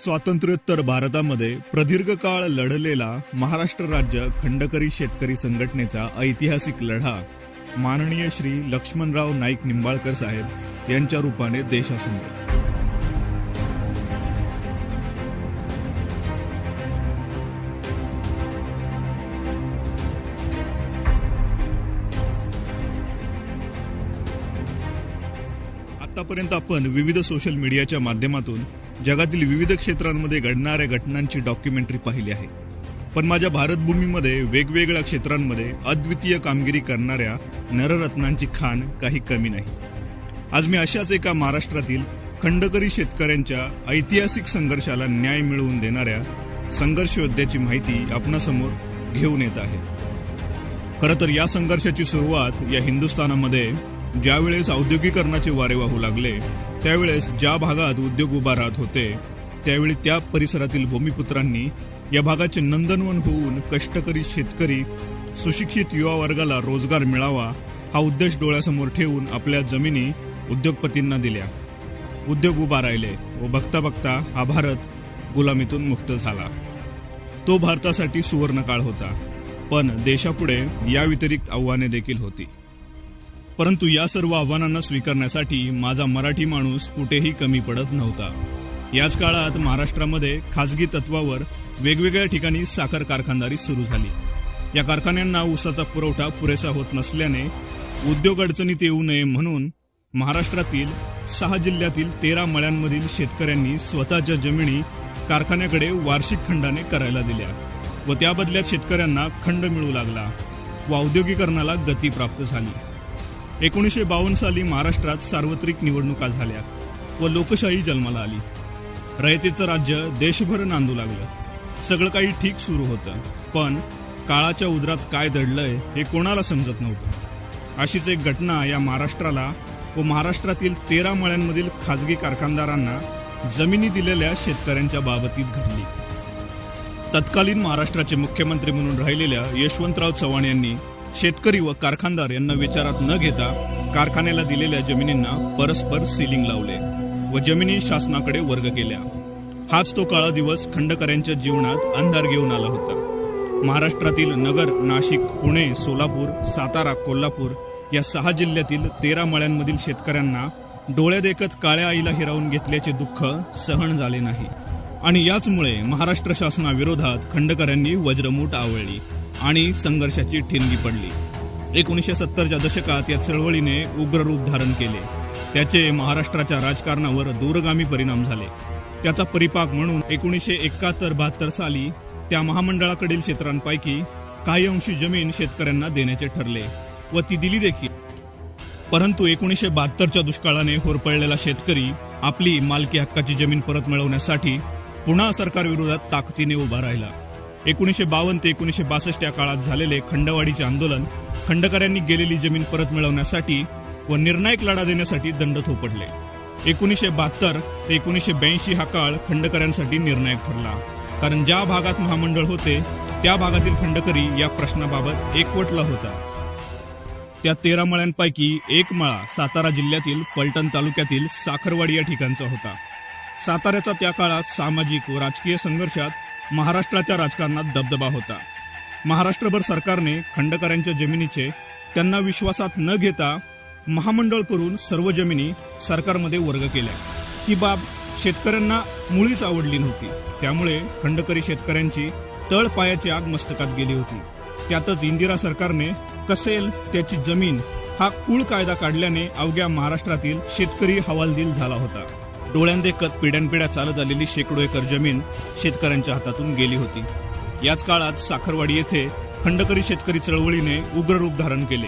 स्वातंत्र्योत्तर भारतामध्ये प्रदीर्घ काळ लढलेला महाराष्ट्र राज्य खंडकरी शेतकरी संघटनेचा ऐतिहासिक लढा माननीय श्री लक्ष्मणराव नाईक निंबाळकर साहेब यांच्या रूपाने देशासमोर. आतापर्यंत आपण विविध सोशल मीडियाच्या माध्यमातून जगातील विविध क्षेत्रांमध्ये घडणाऱ्या घटनांची डॉक्युमेंटरी पाहिली आहे. पण माझ्या भारतभूमीमध्ये वेगवेगळ्या क्षेत्रांमध्ये अद्वितीय कामगिरी करणाऱ्या नररत्नांची खाण काही कमी नाही. आज मी अशाच एका महाराष्ट्रातील खंडकरी शेतकऱ्यांच्या ऐतिहासिक संघर्षाला न्याय मिळवून देणाऱ्या संघर्ष योद्ध्याची माहिती आपणासमोर घेऊन येत आहे. खरं तर या संघर्षाची सुरुवात या हिंदुस्थानामध्ये ज्यावेळेस औद्योगिकरणाचे वारे वाहू लागले, त्यावेळेस ज्या भागात उद्योग उभा राहत होते, त्यावेळी त्या परिसरातील भूमिपुत्रांनी या भागाचे नंदनवन होऊन कष्टकरी शेतकरी सुशिक्षित युवा वर्गाला रोजगार मिळावा हा उद्देश डोळ्यासमोर ठेवून आपल्या जमिनी उद्योगपतींना दिल्या. उद्योग उभा राहिले व बघता बघता हा भारत गुलामीतून मुक्त झाला. तो भारतासाठी सुवर्णकाळ होता, पण देशापुढे या व्यतिरिक्त आव्हाने देखील होती. परंतु या सर्व आव्हानांना स्वीकारण्यासाठी माझा मराठी माणूस कुठेही कमी पडत नव्हता. याच काळात महाराष्ट्रामध्ये खाजगी तत्वावर वेगवेगळ्या ठिकाणी साखर कारखानदारी सुरू झाली. या कारखान्यांना ऊसाचा पुरवठा पुरेसा होत नसल्याने उद्योग अडचणीत येऊ नये म्हणून महाराष्ट्रातील 6 जिल्ह्यातील 13 मळ्यांमधील शेतकऱ्यांनी स्वतःच्या जमिनी कारखान्याकडे वार्षिक खंडाने करायला दिल्या व त्या बदल्यात शेतकऱ्यांना खंड मिळू लागला व औद्योगिकरणाला गती प्राप्त झाली. 1952 साली महाराष्ट्रात सार्वत्रिक निवडणुका झाल्या व लोकशाही जन्माला आली. रयतेचं राज्य देशभर नांदू लागलं. सगळं काही ठीक सुरू होतं, पण काळाच्या उदरात काय दडलंय हे कोणाला समजत नव्हतं. अशीच एक घटना या महाराष्ट्राला व महाराष्ट्रातील 13 मळ्यांमधील खाजगी कारखानदारांना जमिनी दिलेल्या शेतकऱ्यांच्या बाबतीत घडली. तत्कालीन महाराष्ट्राचे मुख्यमंत्री म्हणून राहिलेल्या यशवंतराव चव्हाण यांनी शेतकरी व कारखानदार यांना विचारात न घेता कारखान्याला दिलेल्या जमिनींना परस्पर सीलिंग लावले व जमिनी शासनाकडे वर्ग केल्या. हाच तो काळा दिवस खंडकऱ्यांच्या जीवनात अंधार घेऊन आला होता. महाराष्ट्रातील नगर, नाशिक, पुणे, सोलापूर, सातारा, कोल्हापूर या 6 जिल्ह्यातील 13 मळ्यांमधील शेतकऱ्यांना डोळ्या देखत काळ्या आईला हिरावून घेतल्याचे दुःख सहन झाले नाही आणि याचमुळे महाराष्ट्र शासनाविरोधात खंडकऱ्यांनी वज्रमूठ आवळली आणि संघर्षाची ठिणगी पडली. 1970च्या दशकात या चळवळीने उग्र रूप धारण केले. त्याचे महाराष्ट्राच्या राजकारणावर दूरगामी परिणाम झाले. त्याचा परिपाक म्हणून 1971-72 साली त्या महामंडळाकडील क्षेत्रांपैकी काही अंशी जमीन शेतकऱ्यांना देण्याचे ठरले व ती दिली देखील. परंतु 1972च्या दुष्काळाने होरपळलेला शेतकरी आपली मालकी हक्काची जमीन परत मिळवण्यासाठी पुन्हा सरकारविरोधात ताकदीने उभा राहिला. 1952 ते 1962 या काळात झालेले खंडवाडीचे आंदोलन खंडकऱ्यांनी गेलेली जमीन परत मिळवण्यासाठी व निर्णायक लढा देण्यासाठी दंड थोपटले. 1972 ते 1982 हा काळ खंडकऱ्यांसाठी निर्णायक ठरला, कारण ज्या भागात महामंडळ होते त्या भागातील खंडकरी या प्रश्नाबाबत एकवटला होता. त्या 13 मळ्यांपैकी एक मळा सातारा जिल्ह्यातील फलटण तालुक्यातील साखरवाडी या ठिकाणचा होता. साताऱ्याचा त्या काळात सामाजिक व राजकीय संघर्षात महाराष्ट्राच्या राजकारणात दबदबा होता. महाराष्ट्रभर सरकारने खंडकऱ्यांच्या जमिनीचे त्यांना विश्वासात न घेता महामंडळ करून सर्व जमिनी सरकारमध्ये वर्ग केल्या. ही बाब शेतकऱ्यांना मुळीच आवडली नव्हती. त्यामुळे खंडकरी शेतकऱ्यांची तळपायाची आग मस्तकात गेली होती. त्यातच इंदिरा सरकारने कसेल त्याची जमीन हा कुळ कायदा काढल्याने अवघ्या महाराष्ट्रातील शेतकरी हवालदिल झाला होता. डोळ्यांदेखत पिढ्यानपिढ्या चालत आलेली शेकडो एकर जमीन शेतकऱ्यांच्या हातातून गेली होती. याच काळात साखरवाडी येथे खंडकरी शेतकरी चळवळीने उग्र रूप धारण केले.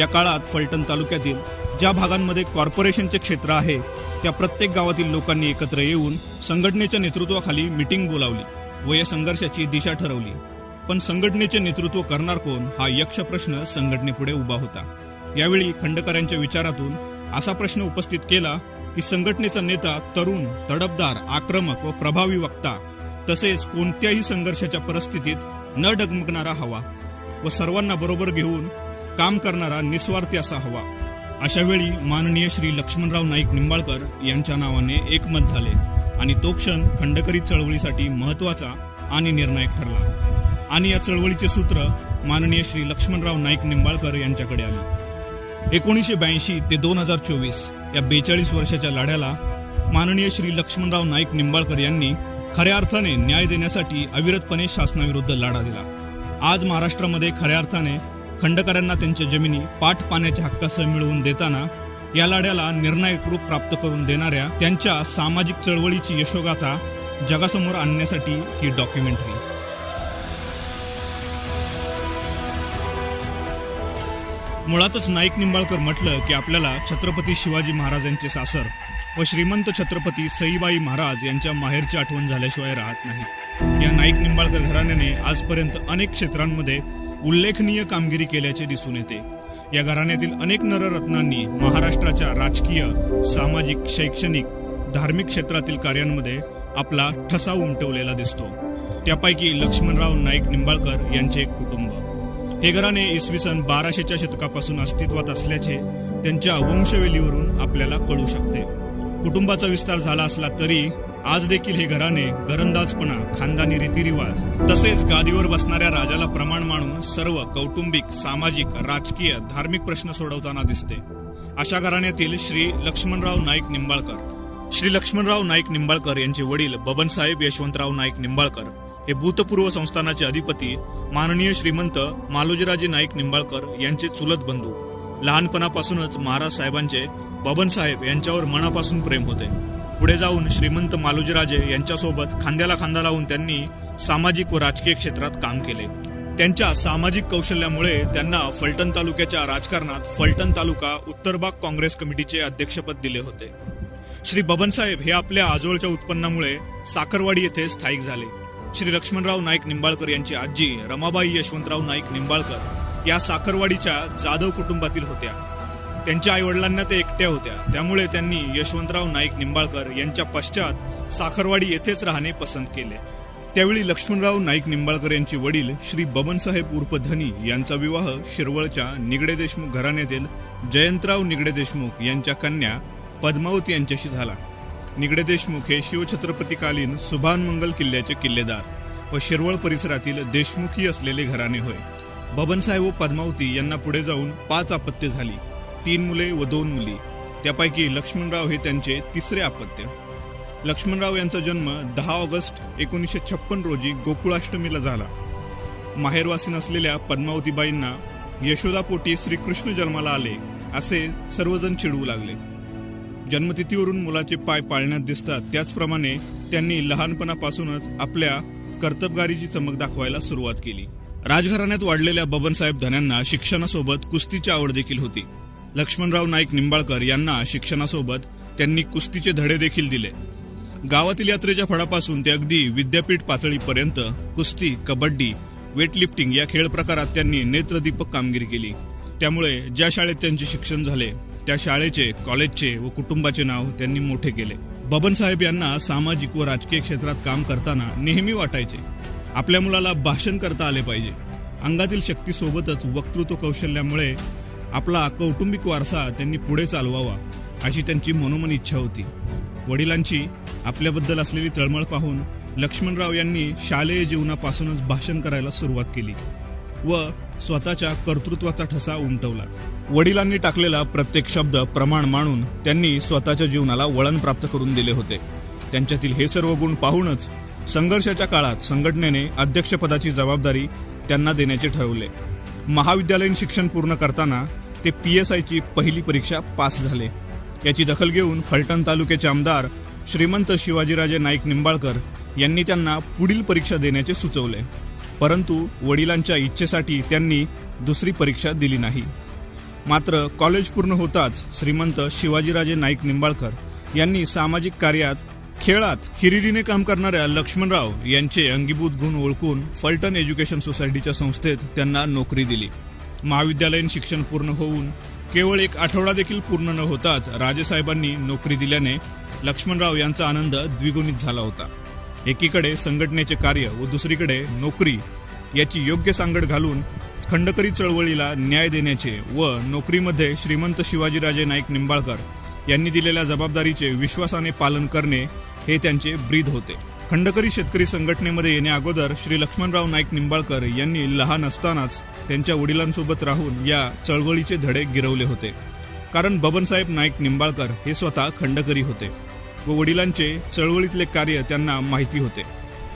या काळात फलटण तालुक्यातील ज्या भागांमध्ये कॉर्पोरेशनचे क्षेत्र आहे त्या प्रत्येक गावातील लोकांनी एकत्र येऊन संघटनेच्या नेतृत्वाखाली मीटिंग बोलावली व या संघर्षाची दिशा ठरवली. पण संघटनेचे नेतृत्व करणार कोण हा यक्ष प्रश्न संघटनेपुढे उभा होता. यावेळी खंडकऱ्यांच्या विचारातून असा प्रश्न उपस्थित केला की संघटनेचा नेता तरुण, तडफदार, आक्रमक व प्रभावी वक्ता तसेच कोणत्याही संघर्षाच्या परिस्थितीत न डगमगणारा हवा व सर्वांना बरोबर घेऊन काम करणारा निस्वार्थी असा हवा. अशावेळी माननीय श्री लक्ष्मणराव नाईक निंबाळकर यांच्या नावाने एकमत झाले आणि तो क्षण खंडकरी चळवळीसाठी महत्त्वाचा आणि निर्णायक ठरला आणि या चळवळीचे सूत्र माननीय श्री लक्ष्मणराव नाईक निंबाळकर यांच्याकडे आले। 1982 ते 2024 या 42 वर्षाच्या लढ्याला माननीय श्री लक्ष्मणराव नाईक निंबाळकर यांनी खऱ्या अर्थाने न्याय देण्यासाठी अविरतपणे शासनाविरुद्ध लढा दिला। आज महाराष्ट्रामध्ये खऱ्या अर्थाने खंडकऱ्यांना त्यांच्या जमिनी पाठ पाण्याच्या हक्कासह मिळवून देताना या लढ्याला निर्णायक रूप प्राप्त करून देणाऱ्या त्यांच्या सामाजिक चळवळीची यशोगाथा जगासमोर आणण्यासाठी ही डॉक्युमेंटरी। मुळातच नाईक निंबाळकर म्हटलं की आपल्याला छत्रपती शिवाजी महाराजांचे सासर व श्रीमंत छत्रपती सईबाई महाराज यांच्या माहेरची आठवण झाल्याशिवाय राहत नाही। या नाईक निंबाळकर घराण्याने आजपर्यंत अनेक क्षेत्रांमध्ये उल्लेखनीय कामगिरी केल्याचे दिसून येते। या घराण्यातील अनेक नररत्नांनी महाराष्ट्राच्या राजकीय, सामाजिक, शैक्षणिक, धार्मिक क्षेत्रातील कार्यांमध्ये आपला ठसा उमटवलेला दिसतो। त्यापैकी लक्ष्मणराव नाईक निंबाळकर यांचे एक कुटुंब हे घराणे इसवी सन 1200च्या शतकापासून अस्तित्वात असल्याचे त्यांच्या वंशवेलीवरून आपल्याला कळू शकते। कुटुंबाचा विस्तार झाला असला तरी आज देखील हे घराणे घरंदाजपणा, खानदानी रीतिरिवाज तसेच गादीवर बसणाऱ्या राजाला प्रमाण मानून सर्व कौटुंबिक, सामाजिक, राजकीय, धार्मिक प्रश्न सोडवताना दिसते। अशा घराण्यातील श्री लक्ष्मणराव नाईक निंबाळकर श्री लक्ष्मणराव नाईक निंबाळकर यांचे वडील बबनसाहेब यशवंतराव नाईक निंबाळकर हे भूतपूर्व संस्थानाचे अधिपती माननीय श्रीमंत मालोजीराजे नाईक निंबाळकर यांचे चुलत बंधू। लहानपणापासूनच महाराज साहेबांचे बबनसाहेब यांच्यावर मनापासून प्रेम होते। पुढे जाऊन श्रीमंत मालोजीराजे यांच्यासोबत खांद्याला खांदा लावून त्यांनी सामाजिक व राजकीय क्षेत्रात काम केले। त्यांच्या सामाजिक कौशल्यामुळे त्यांना फलटण तालुक्याच्या राजकारणात फलटण तालुका उत्तर भाग काँग्रेस कमिटीचे अध्यक्षपद दिले होते। श्री बबनसाहेब हे आपल्या आजोळच्या उत्पन्नामुळे साखरवाडी येथे स्थायिक झाले। श्री लक्ष्मणराव नाईक निंबाळकर यांची आजी रमाबाई यशवंतराव नाईक निंबाळकर या साखरवाडीच्या जाधव कुटुंबातील होत्या। त्यांच्या आईवडिलांना ते एकट्या होत्या, त्यामुळे त्यांनी यशवंतराव नाईक निंबाळकर यांच्या पश्चात साखरवाडी येथेच राहणे पसंत केले। त्यावेळी लक्ष्मणराव नाईक निंबाळकर यांचे वडील श्री बबनसाहेब उर्फ धनी यांचा विवाह शिरवळच्या निगडे देशमुख घराण्यातील जयंतराव निगडे देशमुख यांच्या कन्या पद्मावती यांच्याशी झाला। निगडे देशमुख हे शिवछत्रपतीकालीन सुभानमंगल किल्ल्याचे किल्लेदार व शिरवळ परिसरातील देशमुखी असलेले घराणे होय। बबनसाहेब व पद्मावती यांना पुढे जाऊन 5 अपत्ये झाली, 3 मुले व 2 मुली। त्यापैकी लक्ष्मणराव हे त्यांचे तिसरे अपत्य। लक्ष्मणराव यांचा जन्म 10 ऑगस्ट 1956 रोजी गोकुळाष्टमीला झाला। माहेरवासी नसलेल्या पद्मावतीबाईंना यशोदापोटी श्रीकृष्ण जन्माला आले असे सर्वजण चिडवू लागले। जन्मतिथीवरून मुलाचे पाय पाळण्यात दिसतात, त्याचप्रमाणे त्यांनी लहानपणापासूनच आपल्या कर्तबगारीची चमक दाखवायला सुरुवात केली। राजघराण्यात वाढलेल्या बबनसाहेब धन्यांना शिक्षणासोबत कुस्तीची आवड देखील होती। लक्ष्मणराव नाईक निंबाळकर यांना शिक्षणासोबत त्यांनी कुस्तीचे धडे देखील दिले। गावातील यात्रेच्या फळापासून ते अगदी विद्यापीठ पातळीपर्यंत कुस्ती, कबड्डी, वेटलिफ्टिंग या खेळ प्रकारात त्यांनी नेत्रदीपक कामगिरी केली। त्यामुळे ज्या शाळेत त्यांचे शिक्षण झाले त्या शाळेचे, कॉलेजचे व कुटुंबाचे नाव त्यांनी मोठे केले। बबनसाहेब यांना सामाजिक व राजकीय क्षेत्रात काम करताना नेहमी वाटायचे आपल्या मुलाला भाषण करता आले पाहिजे। अंगातील शक्तीसोबतच वक्तृत्व कौशल्यामुळे आपला कौटुंबिक वारसा त्यांनी पुढे चालवावा अशी त्यांची मनोमन इच्छा होती। वडिलांची आपल्याबद्दल असलेली तळमळ पाहून लक्ष्मणराव यांनी शालेय जीवनापासूनच भाषण करायला सुरुवात केली व स्वतःच्या कर्तृत्वाचा ठसा उमटवला। वडिलांनी टाकलेला प्रत्येक शब्द प्रमाण मानून त्यांनी स्वतःच्या जीवनाला वळण प्राप्त करून दिले होते। त्यांच्यातील हे सर्व गुण पाहूनच संघर्षाच्या काळात संघटनेने अध्यक्षपदाची जबाबदारी त्यांना देण्याचे ठरवले। महाविद्यालयीन शिक्षण पूर्ण करताना ते PSIची पहिली परीक्षा पास झाले। याची दखल घेऊन फलटण तालुक्याचे आमदार श्रीमंत शिवाजीराजे नाईक निंबाळकर यांनी त्यांना पुढील परीक्षा देण्याचे सुचवले, परंतु वडिलांच्या इच्छेसाठी त्यांनी दुसरी परीक्षा दिली नाही। मात्र कॉलेज पूर्ण होताच श्रीमंत शिवाजीराजे नाईक निंबाळकर यांनी सामाजिक कार्यात, खेळात हिरिरीने काम करणाऱ्या लक्ष्मणराव यांचे अंगीभूत गुण ओळखून फलटण एज्युकेशन सोसायटीच्या संस्थेत त्यांना नोकरी दिली। महाविद्यालयीन शिक्षण पूर्ण होऊन केवळ 1 आठवडा देखील पूर्ण न होताच राजेसाहेबांनी नोकरी दिल्याने लक्ष्मणराव यांचा आनंद द्विगुणित झाला होता। एकीकडे संघटनेचे कार्य व दुसरीकडे नोकरी याची योग्य सांगड घालून खंडकरी चळवळीला न्याय देण्याचे व नोकरीमध्ये श्रीमंत शिवाजीराजे नाईक निंबाळकर यांनी दिलेल्या जबाबदारीचे विश्वासाने पालन करणे हे त्यांचे ब्रीद होते. खंडकरी शेतकरी संघटनेमध्ये येण्या अगोदर श्री लक्ष्मणराव नाईक निंबाळकर यांनी लहान असतानाच त्यांच्या वडिलांसोबत राहून या चळवळीचे धडे गिरवले होते. कारण बबनसाहेब नाईक निंबाळकर हे स्वतः खंडकरी होते व वडिलांचे चळवळीतले कार्य त्यांना माहिती होते.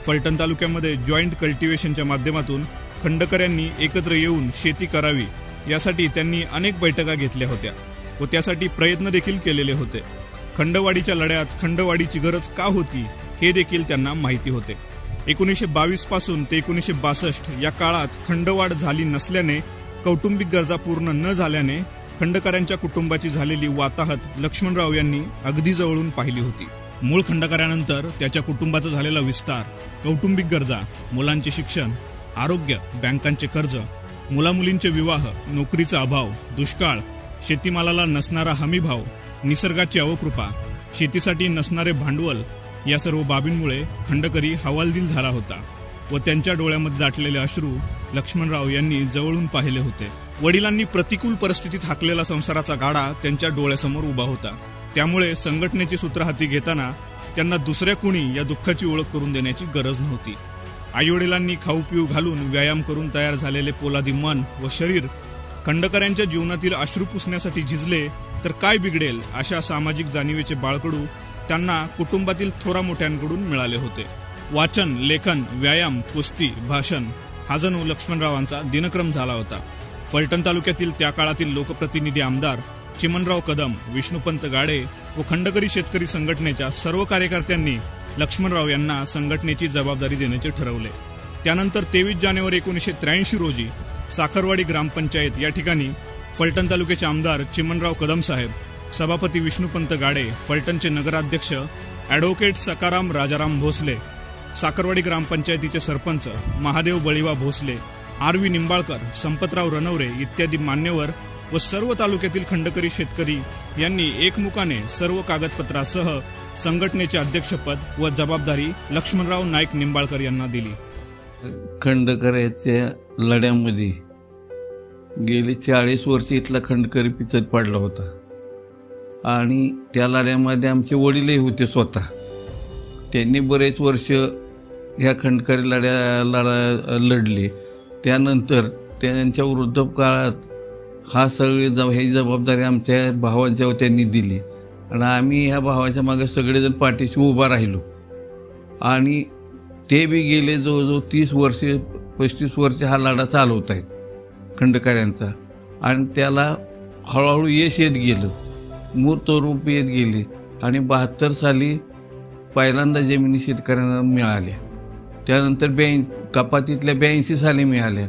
फलटण तालुक्यामध्ये जॉईंट कल्टिवेशनच्या माध्यमातून खंडकऱ्यांनी एकत्र येऊन शेती करावी यासाठी त्यांनी अनेक बैठका घेतल्या होत्या व त्यासाठी प्रयत्न देखील केलेले होते. खंडवाडीच्या लढ्यात खंडवाडीची गरज का होती हे देखील त्यांना माहिती होते. 1922 पासून ते 1962 या काळात खंडवाढ झाली नसल्याने, कौटुंबिक गरजा पूर्ण न झाल्याने खंडकऱ्यांच्या कुटुंबाची झालेली वाताहत लक्ष्मणराव यांनी अगदी जवळून पाहिली होती. मूळ खंडकऱ्यानंतर त्याच्या कुटुंबाचा झालेला विस्तार, कौटुंबिक गरजा, मुलांचे शिक्षण, आरोग्य, बँकांचे कर्ज, मुलामुलींचे विवाह, नोकरीचा अभाव, दुष्काळ, शेतीमालाला नसणारा हमीभाव, निसर्गाची अवकृपा, शेतीसाठी नसणारे भांडवल या सर्व बाबींमुळे खंडकरी हवालदिल झाला होता व त्यांच्या डोळ्यामध्ये दाटलेले अश्रू लक्ष्मणराव यांनी जवळून पाहिले होते. वडिलांनी प्रतिकूल परिस्थितीत हाकलेला संसाराचा गाडा त्यांच्या डोळ्यासमोर उभा होता. त्यामुळे संघटनेची सूत्र हाती घेताना त्यांना दुसऱ्या कुणी या दुःखाची ओळख करून देण्याची गरज नव्हती. आईवडिलांनी खाऊ पिऊ घालून व्यायाम करून तयार झालेले पोलादी मन व शरीर खंडकऱ्यांच्या जीवनातील अश्रू पुसण्यासाठी झिजले तर काय बिघडेल अशा सामाजिक जाणीवेचे बाळकडू त्यांना कुटुंबातील थोरा मोठ्यांकडून मिळाले होते. वाचन, लेखन, व्यायाम, कुस्ती, भाषण हा जणू लक्ष्मणरावांचा दिनक्रम झाला होता. फलटण तालुक्यातील त्या काळातील लोकप्रतिनिधी आमदार चिमणराव कदम, विष्णुपंत गाडे व खंडकरी शेतकरी संघटनेच्या सर्व कार्यकर्त्यांनी लक्ष्मणराव यांना संघटनेची जबाबदारी देण्याचे ठरवले. त्यानंतर 23 जानेवारी 1983 रोजी साखरवाडी ग्रामपंचायत या ठिकाणी फलटण तालुक्याचे आमदार चिमणराव कदम साहेब, सभापती विष्णुपंत गाडे, फलटणचे नगराध्यक्ष ॲडव्होकेट सकाराम राजाराम भोसले, साखरवाडी ग्रामपंचायतीचे सरपंच महादेव बळीवा भोसले, आर.व्ही. निंबाळकर, संपतराव रनवरे इत्यादी मान्यवर व सर्व तालुक्यातील खंडकरी शेतकरी यांनी एकमुखाने सर्व कागदपत्रासह संघटनेचे अध्यक्षपद व जबाबदारी लक्ष्मणराव नाईक निंबाळकर यांना दिली. खंडकऱ्याच्या लढ्यामध्ये गेली 40 वर्ष इथला खंडकरी पिचत पडला होता आणि त्या लढ्यामध्ये आमचे वडीलही होते स्वतः. त्यांनी बरेच वर्ष ह्या खंडकरी लढले. त्यानंतर त्यांच्या वृद्धकाळात ही जबाबदारी आमच्या भावांच्यावर त्यांनी दिली आणि आम्ही ह्या भावाच्या मागे सगळेजण पाठीशी उभा राहिलो आणि ते बी गेले जवळजवळ 30-35 वर्ष हा लढा चालवत आहेत खंडकऱ्यांचा आणि त्याला हळूहळू यश येत गेलं, मूर्त रूप येत गेले आणि 72 साली पहिल्यांदा जमिनी शेतकऱ्यांना मिळाल्या. त्यानंतर कपातीतल्या 82 साली मिळाल्या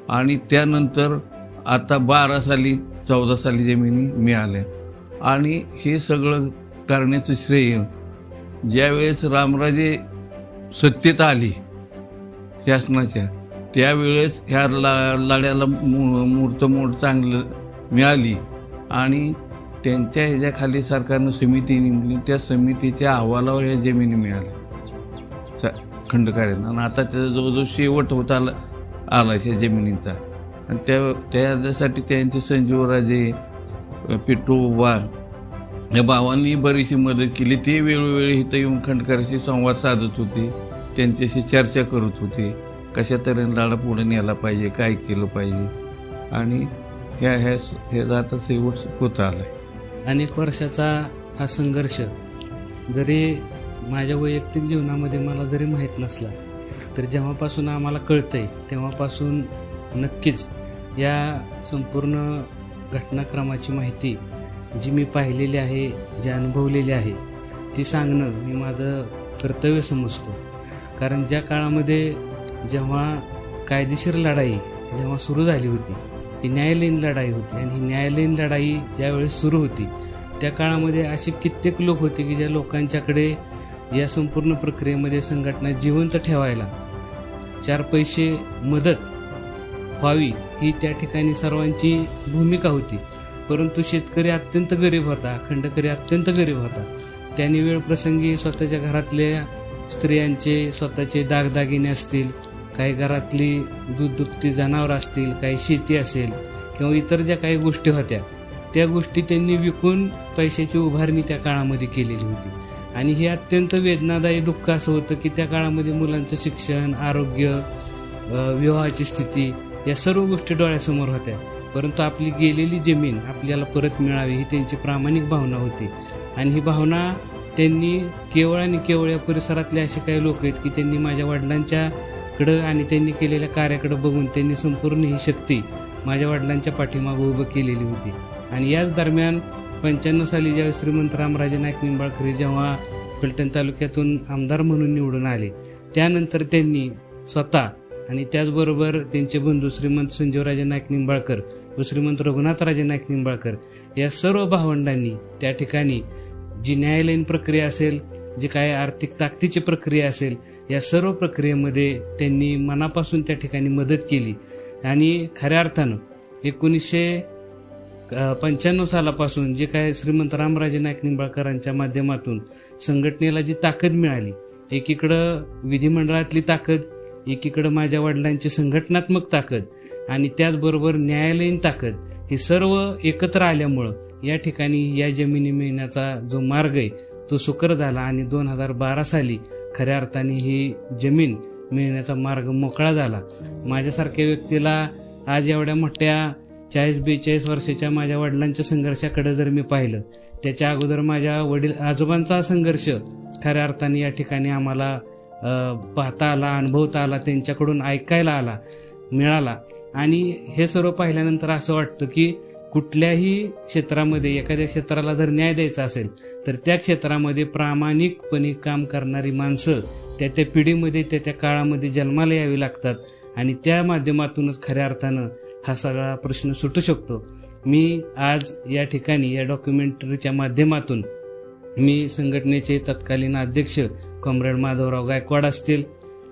आणि त्यानंतर आता 12 साली 14 साली जमिनी मिळाल्या. आणि हे सगळं करण्याचं श्रेय ज्यावेळेस रामराजे सत्तेत आली शासनाच्या, त्यावेळेस ह्या लढ्याला मूर्तमोड चांगलं मिळाली आणि त्यांच्या ह्याच्याखाली सरकारनं समिती नेमली. त्या समितीच्या अहवालावर या जमिनी मिळाल्या खंडकऱ्यांना आणि आता त्याचा जवळजवळ शेवट होत आला ह्या जमिनींचा. आणि त्यासाठी त्यांचे संजीवराजे, पिट्टू वा या भावांनी बरीचशी मदत केली. ते वेळोवेळी इथं येऊन खंडकऱ्याशी संवाद साधत होते, त्यांच्याशी चर्चा करत होते, कशा तऱ्हेने लढा पुढे नेला पाहिजे, काय केलं पाहिजे आणि ह्या आता शेवट होत आला. अनेक वर्षाचा हा संघर्ष जरी माझ्या वैयक्तिक जीवनामध्ये मला जरी माहीत नसला तर जेव्हापासून आम्हाला कळतंय तेव्हापासून नक्कीच या संपूर्ण घटनाक्रमाची माहिती जी मी पाहिलेली आहे, जी अनुभवलेली आहे ती सांगणं मी माझं कर्तव्य समजतो. कारण ज्या काळामध्ये जेव्हा कायदेशीर लढाई जेव्हा सुरू झाली होती ती न्यायालयीन लढाई होती आणि ही न्यायालयीन लढाई ज्यावेळेस सुरू होती त्या काळामध्ये असे कित्येक लोक होते की ज्या लोकांच्याकडे या संपूर्ण प्रक्रियेमध्ये संघटना जिवंत ठेवायला 4 पैसे मदत व्हावी ही त्या ठिकाणी सर्वांची भूमिका होती. परंतु शेतकरी अत्यंत गरीब होता, खंडकरी अत्यंत गरीब होता. त्याने वेळ प्रसंगी स्वतःच्या घरातल्या स्त्रियांचे स्वतःचे दागदागिने असतील, काही घरातली दूध दुभती जनावरं असतील, काही शेती असेल किंवा इतर ज्या काही गोष्टी होत्या त्या गोष्टी त्यांनी विकून पैशाची उभारणी त्या काळामध्ये केलेली होती. आणि हे अत्यंत वेदनादायी दुःख असं होतं की त्या काळामध्ये मुलांचं शिक्षण, आरोग्य, विवाहाची स्थिती या सर्व गोष्टी डोळ्यासमोर होत्या. परंतु आपली गेलेली जमीन आपल्याला परत मिळावी ही त्यांची प्रामाणिक भावना होती. आणि ही भावना त्यांनी केवळ आणि केवळ या परिसरातले असे काही लोक आहेत की त्यांनी माझ्या वडिलांच्याकडं आणि त्यांनी केलेल्या कार्याकडं बघून त्यांनी संपूर्ण ही शक्ती माझ्या वडिलांच्या पाठीमागं उभं केलेली होती. आणि याच दरम्यान 95 साली ज्यावेळेस श्रीमंत रामराजे नाईक निंबाळकर हे जेव्हा फलटण तालुक्यातून आमदार म्हणून निवडून आले, त्यानंतर त्यांनी स्वतः आणि त्याचबरोबर त्यांचे बंधू श्रीमंत संजीवराजे नाईक निंबाळकर व श्रीमंत रघुनाथराजे नाईक निंबाळकर या सर्व भावंडांनी त्या ठिकाणी जी न्यायालयीन प्रक्रिया असेल, जी काय आर्थिक ताकदीची प्रक्रिया असेल, या सर्व प्रक्रियेमध्ये त्यांनी मनापासून त्या ठिकाणी मदत केली. आणि खऱ्या अर्थानं 1995 सालापासून जे काय श्रीमंत रामराजे नाईक निंबाळकरांच्या माध्यमातून संघटनेला जी ताकद मिळाली, एकीकडं विधिमंडळातली ताकद, एकीकडं माझ्या वडिलांची संघटनात्मक ताकद आणि त्याचबरोबर न्यायालयीन ताकद, हे सर्व एकत्र आल्यामुळं या ठिकाणी या जमिनी मिळण्याचा जो मार्ग आहे तो सुकर झाला. आणि 2012 साली खऱ्या अर्थाने ही जमीन मिळण्याचा मार्ग मोकळा झाला. माझ्यासारख्या व्यक्तीला आज एवढ्या मोठ्या 40-42 वर्षाच्या माझ्या वडिलांच्या संघर्षाकडे जर मी पाहिलं, त्याच्या अगोदर माझ्या आजोबांचा संघर्ष खऱ्या अर्थाने या ठिकाणी आम्हाला पाहता आला, अनुभवता आला, त्यांच्याकडून ऐकायला मिळाला. आणि हे सर्व पाहिल्यानंतर असं वाटतं की कुठल्याही क्षेत्रामध्ये एखाद्या क्षेत्राला जर न्याय द्यायचा असेल तर त्या क्षेत्रामध्ये प्रामाणिकपणे काम करणारी माणसं त्या पिढीमध्ये त्या काळामध्ये जन्माला यावी लागतात. आणि त्या माध्यमातूनच खऱ्या अर्थानं हा सगळा प्रश्न सुटू शकतो. मी आज या ठिकाणी या डॉक्युमेंटरीच्या माध्यमातून मी संघटनेचे तत्कालीन अध्यक्ष कॉम्रेड माधवराव गायकवाड असतील,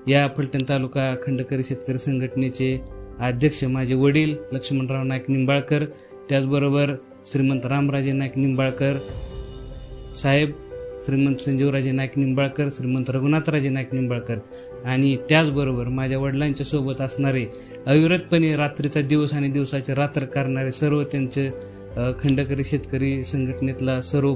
या फलटण तालुका खंडकरी शेतकरी संघटनेचे अध्यक्ष माझे वडील लक्ष्मणराव नाईक निंबाळकर, त्याचबरोबर श्रीमंत रामराजे नाईक निंबाळकर साहेब, श्रीमंत संजीवराजे नाईक निंबाळकर, श्रीमंत रघुनाथराजे नाईक निंबाळकर आणि त्याचबरोबर माझ्या वडिलांच्या सोबत असणारे अविरतपणे रात्रीचा दिवस आणि दिवसाचे रात्र करणारे सर्व त्यांचे खंडकरी शेतकरी संघटनेतला सर्व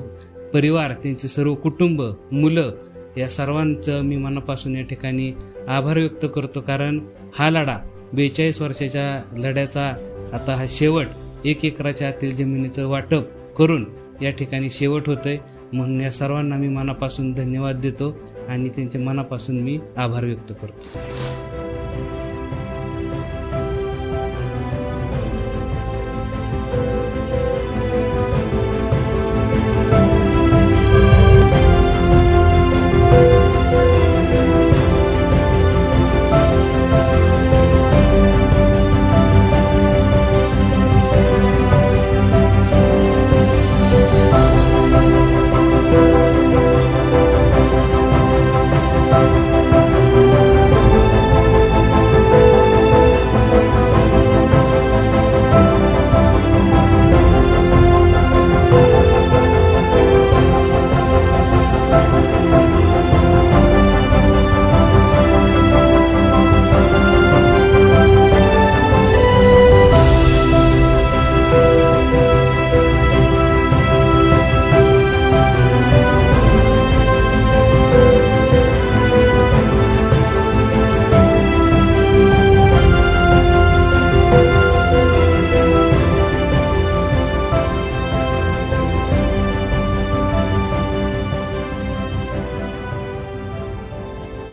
परिवार, त्यांचे सर्व कुटुंब, मुलं, या सर्वांचं मी मनापासून या ठिकाणी आभार व्यक्त करतो. कारण हा लढा 42 वर्षाच्या लढ्याचा आता हा शेवट 1 एकराच्या आतील जमिनीचं वाटप करून या ठिकाणी शेवट होतोय. म्हणून या सर्वांना मी मनापासून धन्यवाद देतो आणि त्यांच्या मनापासून मी आभार व्यक्त करतो.